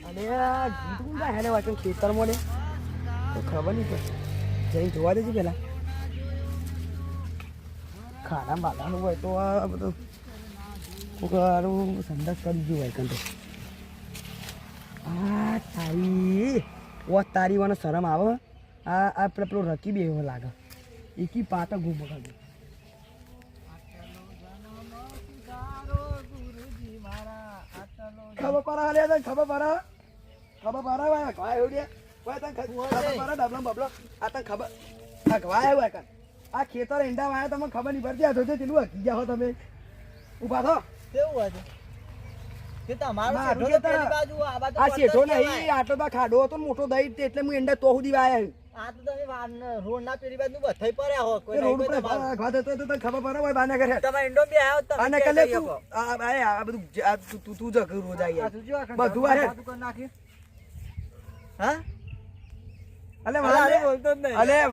અરે આ ગીત કોણ ગાય હેને વાંચો ખેતરમાં ને તો ખબર નહીં પડે જઈને જોવા દેજે પેલા ખાના બાગાનું હોય તો આ બધું સારું સંદાસ કરી ગયું હોય કંઈ આ તારી તારી વાને શરમ આવે આ પેલો રકીબ એવો લાગે એકી પાટા ગુમ બગાડે ખબર પડા લે ખબર પડા ભાઈ ગવાય એવું દે ભાઈ તને ખબર પડા ડબલો બબલો આ તને ખબર આ ગવાય એવું કાન આ ખેતર ઈંડા વાયા તમને ખબર નહીં પડતી આ જોજો કેટલું હકી ગયા હો તમે ઉભા થો કેવું હોય કે તમારો આ શેઠો નહીં આટલો તો ખાડો હતો ને મોટો દઈ એટલે હું ઈંડા તો સુધી વાયા આ તો તમે રોડ ના પેલી બાજુ બથઈ પડ્યા હો કોઈ રોડ ઉપર ઘા દેતો તો તને ખબર પડે હોય બાને કરે તમે ઇન્ડો બે આવ્યો તમે આને કલે તું આ બધું તું જ રોજ આવી બધું આ નાખી હા અલે બોલતો જ નહીં અલે